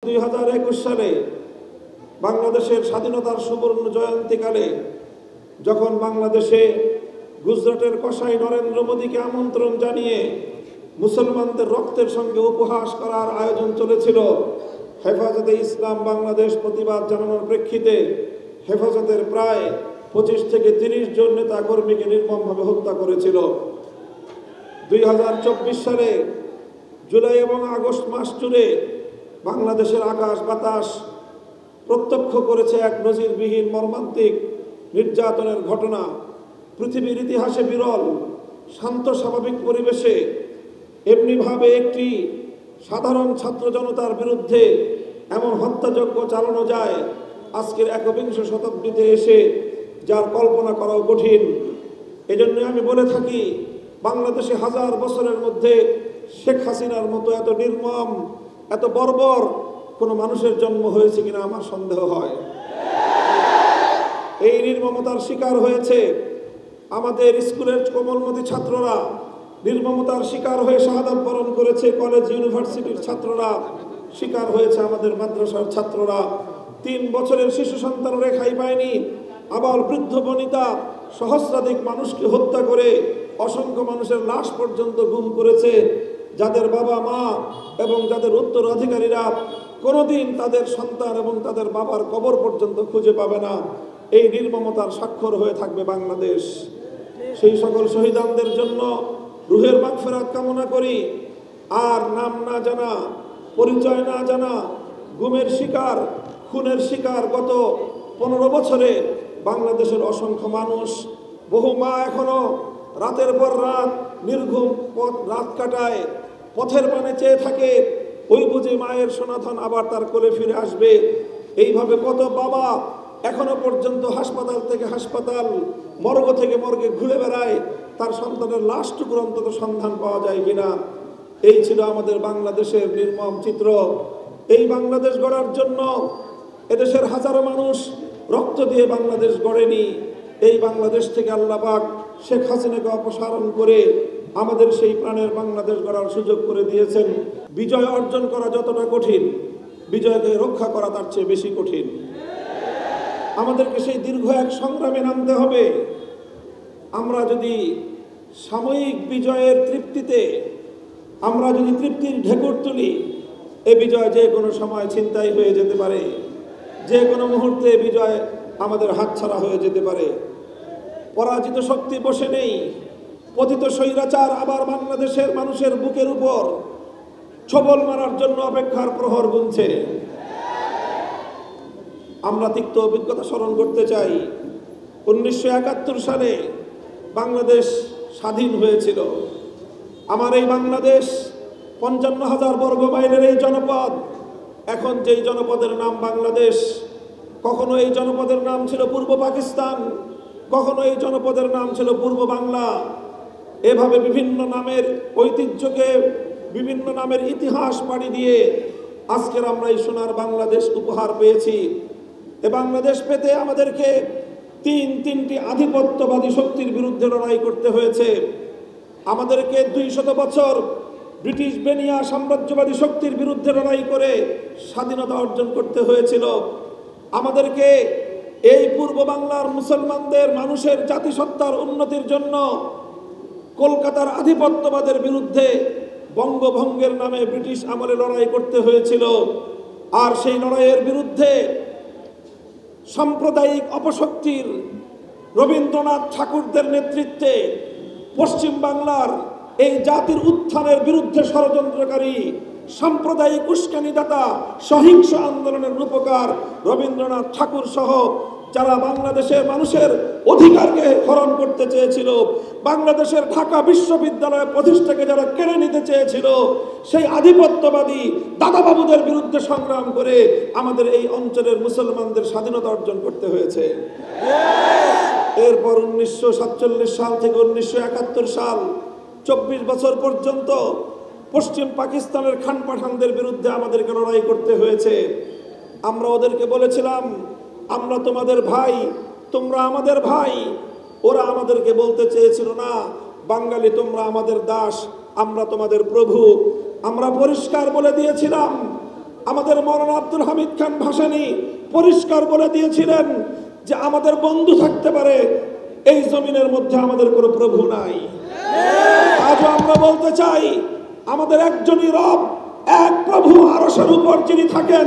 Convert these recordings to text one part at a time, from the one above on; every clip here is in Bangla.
2021 সালে বাংলাদেশের স্বাধীনতার সুবর্ণ জয়ন্তীকালে যখন বাংলাদেশে গুজরাটের কসাই নরেন্দ্র মোদীকে আমন্ত্রণ জানিয়ে মুসলমানদের রক্তের সঙ্গে উপহাস করার আয়োজন চলেছিল, হেফাজতে ইসলাম বাংলাদেশ প্রতিবাদ জানানোর প্রেক্ষিতে হেফাজতের প্রায় 25 থেকে 30 জন নেতা কর্মীকে নির্মমভাবে হত্যা করেছিল। 2024 সালে জুলাই এবং আগস্ট মাস জুড়ে বাংলাদেশের আকাশ বাতাস প্রত্যক্ষ করেছে এক নজিরবিহীন মর্মান্তিক নির্যাতনের ঘটনা। পৃথিবীর ইতিহাসে বিরল শান্ত স্বাভাবিক পরিবেশে এমনিভাবে একটি সাধারণ ছাত্র জনতার বিরুদ্ধে এমন হত্যাযজ্ঞ চালানো যায়, আজকের 21 শতাব্দীতে এসে যার কল্পনা করাও কঠিন। এজন্য আমি বলে থাকি, বাংলাদেশে হাজার বছরের মধ্যে শেখ হাসিনার মতো এত নির্মম, এত বর্বর কোনো মানুষের জন্ম হয়েছে কিনা আমার সন্দেহ হয়। এই নির্মমতার শিকার হয়েছে আমাদের স্কুলের কোমলমতি ছাত্ররা, নির্মমতার শিকার হয়ে শাহাদাত বরণ করেছে কলেজ ইউনিভার্সিটির ছাত্ররা, শিকার হয়েছে আমাদের মাদ্রাসার ছাত্ররা। 3 বছরের শিশু সন্তান রেখাই পায়নি, আবার বৃদ্ধ বনিতা সহস্রাধিক মানুষকে হত্যা করে অসংখ্য মানুষের লাশ পর্যন্ত গুম করেছে, যাদের বাবা মা এবং যাদের উত্তরাধিকারীরা কোনোদিন তাদের সন্তান এবং তাদের বাবার কবর পর্যন্ত খুঁজে পাবে না। এই নির্মমতার স্বাক্ষর হয়ে থাকবে বাংলাদেশ। সেই সকল শহীদানদের জন্য রুহের মাগফিরাত কামনা করি। আর নাম না জানা, পরিচয় না জানা, গুমের শিকার, খুনের শিকার গত 15 বছরে বাংলাদেশের অসংখ্য মানুষ, বহু মা এখনো রাতের পর রাত নির্ঘুম রাত কাটায়, পথের পানে চেয়ে থাকে, ওই বুঝি মায়ের সনাতন আবার তার কোলে ফিরে আসবে। এইভাবে কত বাবা এখনো পর্যন্ত হাসপাতাল থেকে হাসপাতাল, মর্গ থেকে মর্গে ঘুরে বেড়ায়, তার সন্তানের লাশটুকুর অন্তত সন্ধান পাওয়া যায় কিনা। এই ছিল আমাদের বাংলাদেশের নির্মম চিত্র। এই বাংলাদেশ গড়ার জন্য এদেশের হাজারো মানুষ রক্ত দিয়ে বাংলাদেশ গড়েনি। এই বাংলাদেশ থেকে আল্লাহ পাক শেখ হাসিনাকে অপসারণ করে আমাদের সেই প্রাণের বাংলাদেশ গড়ার সুযোগ করে দিয়েছেন। বিজয় অর্জন করা যতটা কঠিন, বিজয়কে রক্ষা করা তার চেয়ে বেশি কঠিন। আমাদেরকে সেই দীর্ঘ এক সংগ্রামে নামতে হবে। আমরা যদি সাময়িক বিজয়ের তৃপ্তিতে আমরা যদি তৃপ্তির ঢেকুর তুলি, এ বিজয় যে কোনো সময় ছিনতাই হয়ে যেতে পারে, যে কোনো মুহূর্তে বিজয় আমাদের হাতছাড়া হয়ে যেতে পারে। পরাজিত শক্তি বসে নেই, পতিত স্বৈরাচার আবার বাংলাদেশের মানুষের বুকের উপর ছবল মারার জন্য অপেক্ষার প্রহর গুনছে। আমরা তিক্ত অভিজ্ঞতা স্মরণ করতে চাই। 1971 সালে বাংলাদেশ স্বাধীন হয়েছিল। আমার এই বাংলাদেশ 55,000 বর্গ মাইলের এই জনপদ, এখন যেই জনপদের নাম বাংলাদেশ, কখনো এই জনপদের নাম ছিল পূর্ব পাকিস্তান, কখনো এই জনপদের নাম ছিল পূর্ব বাংলা। এভাবে বিভিন্ন নামের ঐতিহ্যকে, বিভিন্ন নামের ইতিহাস পাড়ি দিয়ে আজকের আমরা এই সোনার বাংলাদেশ উপহার পেয়েছি। এ বাংলাদেশ পেতে আমাদেরকে তিনটি আধিপত্যবাদী শক্তির বিরুদ্ধে লড়াই করতে হয়েছে। আমাদেরকে 200 বছর ব্রিটিশ বেনিয়া সাম্রাজ্যবাদী শক্তির বিরুদ্ধে লড়াই করে স্বাধীনতা অর্জন করতে হয়েছিল। আমাদেরকে এই পূর্ব বাংলার মুসলমানদের মানুষের জাতিসত্তার উন্নতির জন্য কলকাতার আধিপত্যবাদের বিরুদ্ধে বঙ্গভঙ্গের নামে ব্রিটিশ আমলে লড়াই করতে হয়েছিল। আর সেই লড়াইয়ের বিরুদ্ধে সাম্প্রদায়িক অপশক্তির রবীন্দ্রনাথ ঠাকুরদের নেতৃত্বে পশ্চিম বাংলার এই জাতির উত্থানের বিরুদ্ধে ষড়যন্ত্রকারী সাম্প্রদায়িক উস্কানিদাতা সহিংস আন্দোলনের রূপকার রবীন্দ্রনাথ ঠাকুর সহ যারা বাংলাদেশের মানুষের অধিকারকে হরণ করতে চেয়েছিল, বাংলাদেশের ঢাকা বিশ্ববিদ্যালয় প্রতিষ্ঠাকে যারা কেড়ে নিতে চেয়েছিল, সেই আধিপত্যবাদী দাদাবাবুদের বিরুদ্ধে সংগ্রাম করে আমাদের এই অঞ্চলের মুসলমানদের স্বাধীনতা অর্জন করতে হয়েছে। এরপর 1947 সাল থেকে 1971 সাল 24 বছর পর্যন্ত পশ্চিম পাকিস্তানের খান পাঠানদের বিরুদ্ধে আমাদেরকে লড়াই করতে হয়েছে। আমরা ওদেরকে বলেছিলাম, আমরা তোমাদের ভাই, তোমরা আমাদের ভাই। ওরা আমাদেরকে বলতে চেয়েছিল না, বাঙালি তোমরা আমাদের দাস, আমরা তোমাদের প্রভু। আমরা পরিষ্কার বলে দিয়েছিলাম, আমাদের মাওলানা আব্দুল হামিদ খান ভাসানী পরিষ্কার বলে দিয়েছিলেন যে আমাদের বন্ধু থাকতে পারে, এই জমিনের মধ্যে আমাদের কোনো প্রভু নাই। আজও আমরা বলতে চাই আমাদের একজনই রব, এক প্রভু আরশের উপর যিনি থাকেন।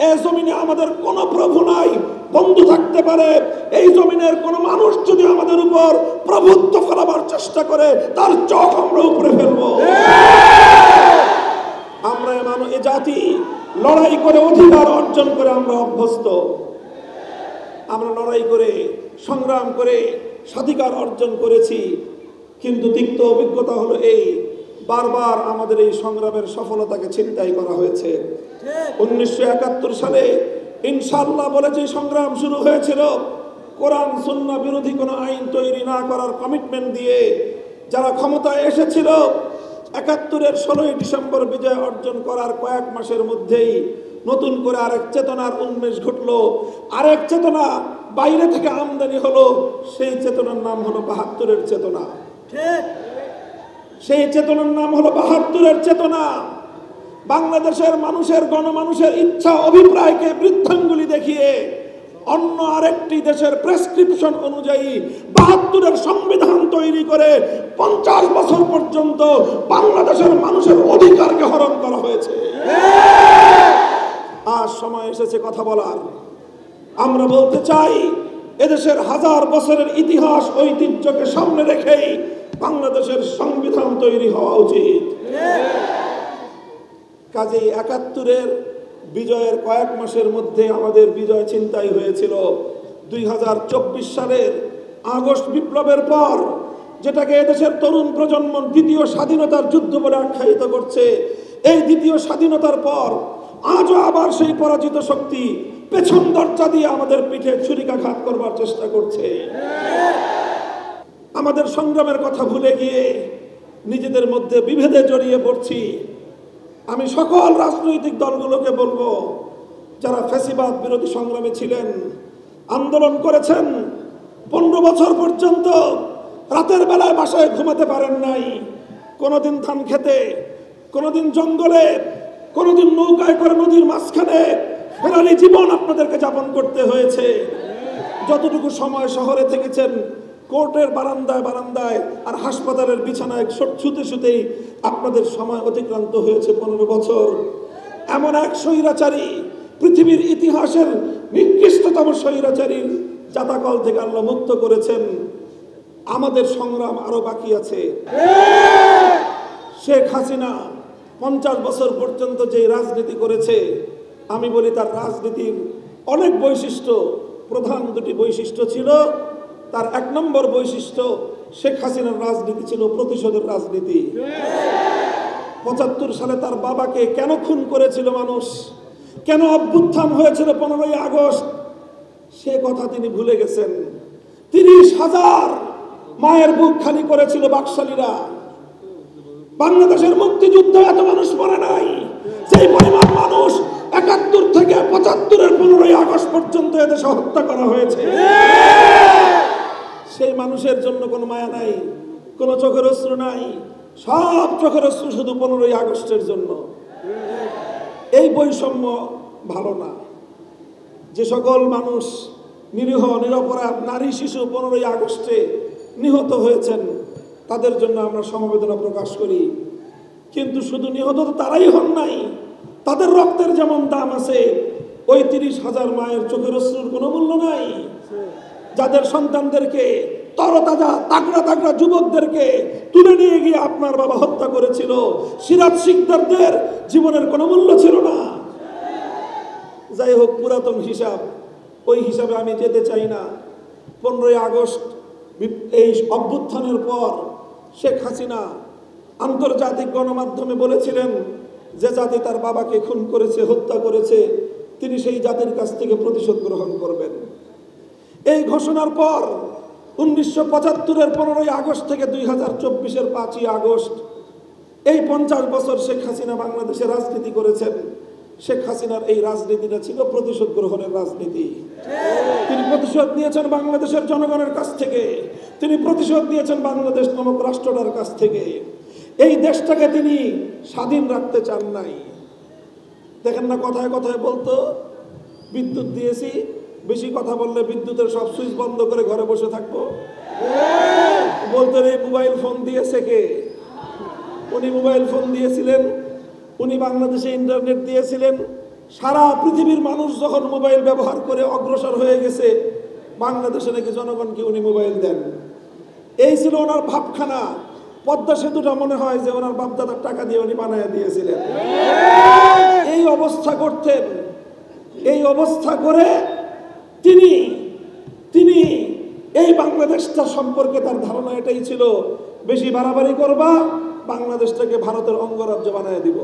এই জমিনে আমাদের কোনো প্রভু নাই, বন্ধু থাকতে পারে। এই জমিনের কোন মানুষ যদি আমাদের উপর প্রভুত্ব ফেলাবার চেষ্টা করে তার চোখ আমরা উপরে ফেলবো। আমরা এ জাতি লড়াই করে অধিকার অর্জন করে আমরা অভ্যস্ত। আমরা লড়াই করে সংগ্রাম করে স্বাধিকার অর্জন করেছি, কিন্তু তিক্ত অভিজ্ঞতা হলো এই, বারবার আমাদের এই সংগ্রামের সফলতাকে ছিনতাই করা হয়েছে। 1971 সালে ইনশাআল্লাহ বলে যে সংগ্রাম শুরু হয়েছিল, কোরআন সুন্নাহ বিরোধী কোনো আইন তৈরি না করার কমিটমেন্ট দিয়ে যারা ক্ষমতায় এসেছিল, 71-এর 16ই ডিসেম্বর বিজয় অর্জন করার কয়েক মাসের মধ্যেই নতুন করে আরেক চেতনার উন্মেষ ঘটলো, আরেক চেতনা বাইরে থেকে আমদানি হলো। সেই চেতনার নাম হলো 72-এর চেতনা। সেই চেতনার নাম হলো 72-এর চেতনা। বাংলাদেশের মানুষের গণমানুষের ইচ্ছা অভিপ্রায়কে বৃদ্ধাঙ্গুলি দেখিয়ে অন্য আরেকটি দেশের প্রেসক্রিপশন অনুযায়ী 72-এর সংবিধান তৈরি করে 50 বছর পর্যন্ত বাংলাদেশের মানুষের অধিকারকে হরণ করা হয়েছে। আজ সময় এসেছে কথা বলার। আমরা বলতে চাই এদেশের হাজার বছরের ইতিহাস ঐতিহ্যকে সামনে রেখেই বাংলাদেশের সংবিধান তৈরি হওয়া উচিত। কাজেই 71-এর বিজয়ের কয়েক মাসের মধ্যে আমাদের বিজয় ছিনতাই হয়েছিল। 2024 সালের আগস্ট বিপ্লবের পর, যেটাকে এদেশের তরুণ প্রজন্ম দ্বিতীয় স্বাধীনতার যুদ্ধ বলে আখ্যায়িত করছে, এই দ্বিতীয় স্বাধীনতার পর আজও আবার সেই পরাজিত শক্তি পেছন দরজা দিয়ে আমাদের পিঠে ছুরিকাঘাত করবার চেষ্টা করছে। আমাদের সংগ্রামের কথা ভুলে গিয়ে নিজেদের মধ্যে বিভেদে জড়িয়ে পড়ছি। আমি সকল রাজনৈতিক দলগুলোকে বলবো, যারা ফ্যাসিবাদ বিরোধী সংগ্রামে ছিলেন, আন্দোলন করেছেন, 15 বছর পর্যন্ত রাতের বেলায় বাসায় ঘুমাতে পারেন নাই, কোনোদিন ধান খেতে, কোনোদিন জঙ্গলে, কোনোদিন নৌকায় করে নদীর মাঝখানে ফেরারি জীবন আপনাদেরকে যাপন করতে হয়েছে। যতটুকু সময় শহরে থেকেছেন, কোর্টের বারান্দায় বারান্দায় আর হাসপাতালের বিছানায় শুতে শুতেই আপনাদের সময় অতিক্রান্ত হয়েছে 15 বছর। এমন এক স্বৈরাচারী, পৃথিবীর ইতিহাসের নিকৃষ্টতম স্বৈরাচারীর জাতাকল থেকে আল্লাহ মুক্ত করেছেন। আমাদের সংগ্রাম আরো বাকি আছে। শেখ হাসিনা 50 বছর পর্যন্ত যে রাজনীতি করেছে, আমি বলি তার রাজনীতির অনেক বৈশিষ্ট্য, প্রধান দুটি বৈশিষ্ট্য ছিল। তার 1 নম্বর বৈশিষ্ট্য, শেখ হাসিনার রাজনীতি ছিল প্রতিশোধের রাজনীতি। 75 সালে তার বাবাকে কেন খুন করেছিল মানুষ, কেন অভ্যুত্থান হয়েছিল 15ই আগস্ট, সে কথা তিনি ভুলে গেছেন। 30,000 মায়ের বুক খালি করেছিল বাকশালীরা। বাংলাদেশের মুক্তিযুদ্ধে এত মানুষ মরে নাই, সেই পরিমাণ মানুষ 71 থেকে 75-এর 15ই আগস্ট পর্যন্ত এদেশে হত্যা করা হয়েছে। সেই মানুষের জন্য কোনো মায়া নাই, কোনো চোখের অশ্রু নাই, সব চোখের অশ্রু শুধু 15ই আগস্টের জন্য। এই বৈষম্য ভালো না। যে সকল মানুষ নিরীহ নিরপরাধ নারী শিশু 15ই আগস্টে নিহত হয়েছেন, তাদের জন্য আমরা সমবেদনা প্রকাশ করি। কিন্তু শুধু নিহত তো তারাই হন নাই, তাদের রক্তের যেমন দাম আছে, ওই 30,000 মায়ের চোখের অশ্রুর কোনো মূল্য নাই। যাদের সন্তানদেরকে, তরতাজা তাগড়া তাগড়া যুবকদেরকে তুলে নিয়ে গিয়ে আপনার বাবা হত্যা করেছিল, সিরাজ শিকদারদের জীবনের কোনো মূল্য ছিল না। যাই হোক, পুরাতন হিসাব, ওই হিসাবে আমি যেতে চাই না। 15ই আগস্ট এই অভ্যুত্থানের পর শেখ হাসিনা আন্তর্জাতিক গণমাধ্যমে বলেছিলেন, যে জাতি তার বাবাকে খুন করেছে, হত্যা করেছে, তিনি সেই জাতির কাছ থেকে প্রতিশোধ গ্রহণ করবেন। এই ঘোষণার পর 1975-এর 15ই আগস্ট থেকে 2024-এর 5ই আগস্ট, এই 50 বছর শেখ হাসিনা বাংলাদেশে রাজনীতি করেছেন। শেখ হাসিনার এই রাজনীতিটা ছিল প্রতিশোধ গ্রহণের রাজনীতি। তিনি প্রতিশোধ নিয়েছেন বাংলাদেশের জনগণের কাছ থেকে, তিনি প্রতিশোধ নিয়েছেন বাংলাদেশ নামক রাষ্ট্রটার কাছ থেকে। এই দেশটাকে তিনি স্বাধীন রাখতে চান নাই। দেখেন না কথায় কথায় বলতো বিদ্যুৎ দিয়েছি, বেশি কথা বললে বিদ্যুতের সব সুইচ বন্ধ করে ঘরে বসে থাকবো। বলতেন এই মোবাইল ফোন দিয়েছে কে? উনি মোবাইল ফোন দিয়েছিলেন, উনি বাংলাদেশে ইন্টারনেট দিয়েছিলেন। সারা পৃথিবীর মানুষ যখন মোবাইল ব্যবহার করে অগ্রসর হয়ে গেছে, বাংলাদেশে নাকি জনগণকে উনি মোবাইল দেন। এই ছিল ওনার ভাবখানা। পদ্মা সেতুটা মনে হয় যে ওনার বাপদাদার টাকা দিয়ে উনি বানায় দিয়েছিলেন। এই অবস্থা করতেন। এই অবস্থা করে তিনি তিনি এই বাংলাদেশটা সম্পর্কে তার ধারণা এটাই ছিল, বেশি বাড়াবাড়ি করবা, বাংলাদেশটাকে ভারতের অঙ্গরাজ্য বানায় দিব।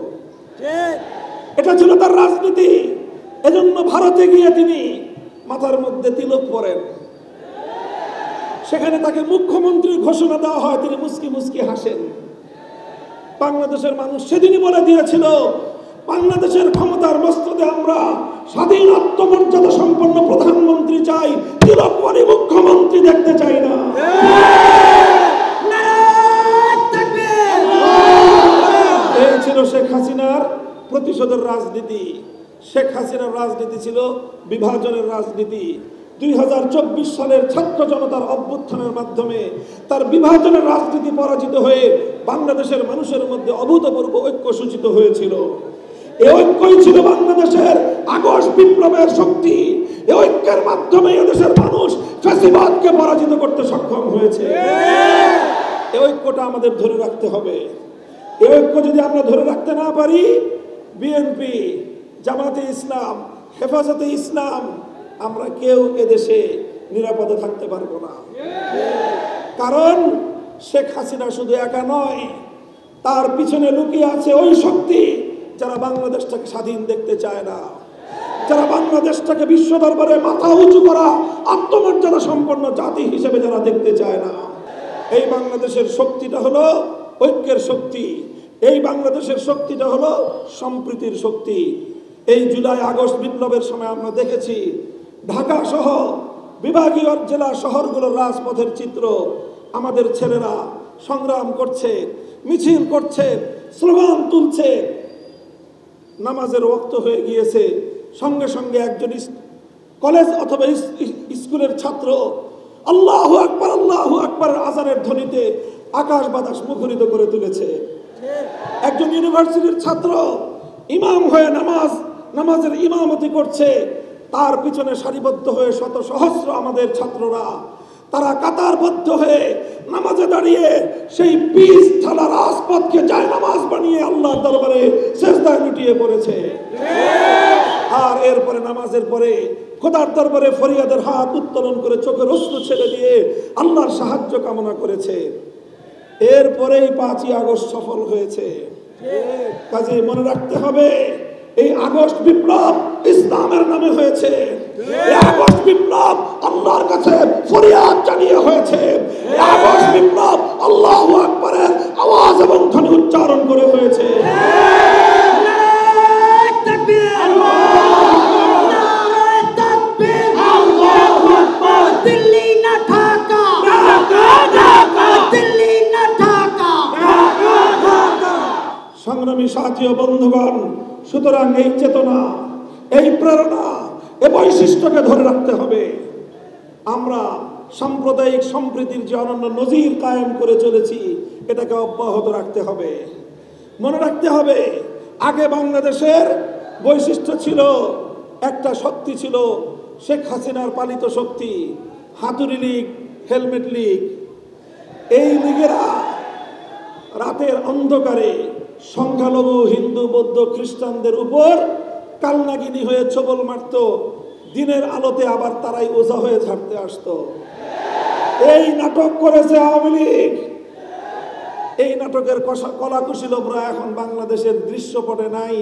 এটা ছিল তার রাজনীতি। এজন্য ভারতে গিয়ে তিনি মাথার মধ্যে তিলক পরেন। সেখানে তাকে মুখ্যমন্ত্রীর ঘোষণা দেওয়া হয়, তিনি মুস্কি মুস্কি হাসেন। বাংলাদেশের মানুষ সেদিনই বলে দিয়েছিল, বাংলাদেশের ক্ষমতার মস্তদে আমরা স্বাধীন আত্মমর্যাদা সম্পন্ন প্রধানমন্ত্রী চাই, তিলকপরি মুখ্যমন্ত্রী দেখতে চাই না। এই ছিল শেখ হাসিনার প্রতিশোধের রাজনীতি। শেখ হাসিনার রাজনীতি ছিল বিভাজনের রাজনীতি। 2024 সালের ছাত্র জনতার অভ্যুত্থানের মাধ্যমে তার বিভাজনের রাজনীতি পরাজিত হয়ে বাংলাদেশের মানুষের মধ্যে অভূতপূর্ব ঐক্য সূচিত হয়েছিল। এই ঐক্যই ছিল বাংলাদেশের আগস্ট বিপ্লবের শক্তি। এই ঐক্যের মাধ্যমে এদেশের মানুষ ফ্যাসিবাদকে পরাজিত করতে সক্ষম হয়েছে। এই ঐক্যটা আমাদের ধরে রাখতে হবে। এই ঐক্য যদি আমরা ধরে রাখতে না পারি, বিএনপি, জামাতে ইসলাম, হেফাজতে ইসলাম, আমরা কেউ এদেশে নিরাপদে থাকতে পারবো না। কারণ শেখ হাসিনা শুধু একা নয়, তার পিছনে লুকিয়ে আছে ওই শক্তি যারা বাংলাদেশটাকে স্বাধীন দেখতে চায় না, যারা বাংলাদেশটাকে বিশ্ব দরবারে মাথা উঁচু করা আত্মমর্যাদা সম্পন্ন জাতি হিসেবে যারা দেখতে চায় না। এই বাংলাদেশের শক্তিটা হলো ঐক্যের শক্তি। এই বাংলাদেশের শক্তিটা হলো সম্প্রীতির শক্তি। এই জুলাই আগস্ট বিপ্লবের সময় আমরা দেখেছি ঢাকা সহ বিভাগীয় জেলা শহরগুলোর রাজপথের চিত্র। আমাদের ছেলেরা সংগ্রাম করছে, মিছিল করছে, স্লোগান তুলছে। নামাজের ওয়াক্ত হয়ে গিয়েছে, সঙ্গে সঙ্গে একজন কলেজ অথবা স্কুলের ছাত্র আল্লাহু আকবার আল্লাহু আকবারের আজানের ধ্বনিতে আকাশ বাতাস মুখরিত করে তুলেছে। একজন ইউনিভার্সিটির ছাত্র ইমাম হয়ে নামাজের ইমামতি করছে, তার পিছনে সারিবদ্ধ হয়ে শত সহস্র আমাদের ছাত্ররা, তারা কাতারবদ্ধ হয়ে নামাজে দাঁড়িয়ে সেই পিচ ঢালা রাজপথকে যায় নামাজ বানিয়ে আল্লাহর দরবারে সিজদায় লুটিয়ে পড়েছে। আর এরপরে নামাজের পরে খোদার দরবারে ফরিয়াদের হাত উত্তোলন করে চোখের অশ্রু ছেড়ে দিয়ে আল্লাহর সাহায্য কামনা করেছে। এরপরেই 5ই আগস্ট সফল হয়েছে। কাজে মনে রাখতে হবে, এই আগস্ট বিপ্লব ইসলামের নামে হয়েছে। এই আগস্ট বিপ্লব আল্লাহর কাছে ফরিয়াদ জানিয়ে হয়েছে। এই আগস্ট বিপ্লব আল্লাহু আকবারের আওয়াজ এবং ধ্বনি উচ্চারণ করে হয়েছে। সংগ্রামী সাথী ও বন্ধুগণ, সুতরাং এই চেতনা, এই প্রেরণা, এই বৈশিষ্ট্যকে ধরে রাখতে হবে। আমরা সাম্প্রদায়িক সম্প্রীতির যে অনন্য নজির কায়েম করে চলেছি, এটাকে অব্যাহত রাখতে হবে। মনে রাখতে হবে, আগে বাংলাদেশের বৈশিষ্ট্য ছিল, একটা শক্তি ছিল শেখ হাসিনার পালিত শক্তি, হাতুড়ি লীগ, হেলমেট লীগ। এই লীগেরা রাতের অন্ধকারে সংখ্যালঘু হিন্দু, বৌদ্ধ, খ্রিস্টানদের উপর কালনাগিনী হয়ে ছবল মারত। দিনের আলোতে আবার তারাই ওঝা হয়ে ছাড়তে আসতো। এই নাটক করেছে আওয়ামী লীগ। এই নাটকের কলাকুশলীরা এখন বাংলাদেশের দৃশ্যপটে নাই,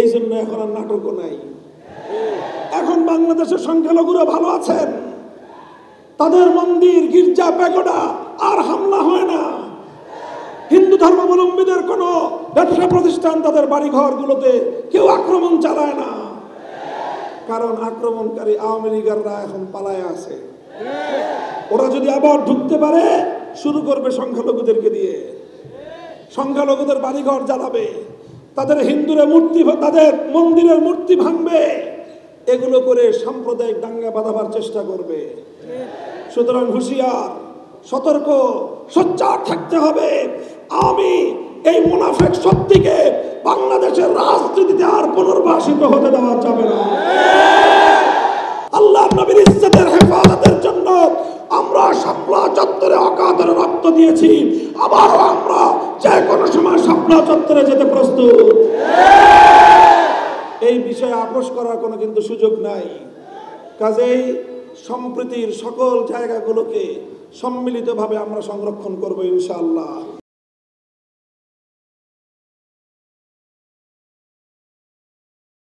এই জন্য এখন আর নাটকও নাই। এখন বাংলাদেশের সংখ্যালঘুরা ভালো আছেন, তাদের মন্দির, গির্জা, প্যাগোডা আর হামলা হয় না। হিন্দু ধর্মাবলম্বীদের কোন ব্যবসা প্রতিষ্ঠান, তাদের বাড়িঘরগুলোতে কেউ আক্রমণ চালায় না, কারণ আক্রমণকারী আওয়ামী লীগাররা এখন পালায় আছে। ওরা যদি আবার ঢুকতে পারে, শুরু করবে সংখ্যালঘুদেরকে দিয়ে, সংখ্যালঘুদের বাড়িঘর জ্বালাবে, তাদের হিন্দুরা মূর্তি, তাদের মন্দিরের মূর্তি ভাঙবে, এগুলো করে সাম্প্রদায়িক দাঙ্গা বাঁধাবার চেষ্টা করবে। সুতরাং হুঁশিয়ার, সতর্ক, সোচ্চার থাকতে হবে। আমি এই মুনাফিক শক্তিকে বাংলাদেশের রাজনীতিতে আর পুনর্বাসিত হতে দেওয়া যাবে না। আল্লাহ নবীর ইজ্জতের হেফাজতের জন্য আমরা শাপলা চত্বরে অকাতরে রক্ত দিয়েছি, আবারও আমরা যে কোনো সময় শাপলা চত্বরে যেতে প্রস্তুত। এই বিষয়ে আপোষ করার কোনো কিন্তু সুযোগ নাই। কাজেই সম্প্রীতির সকল জায়গাগুলোকে সম্মিলিতভাবে আমরা সংরক্ষণ করবো ইনশাআল্লাহ।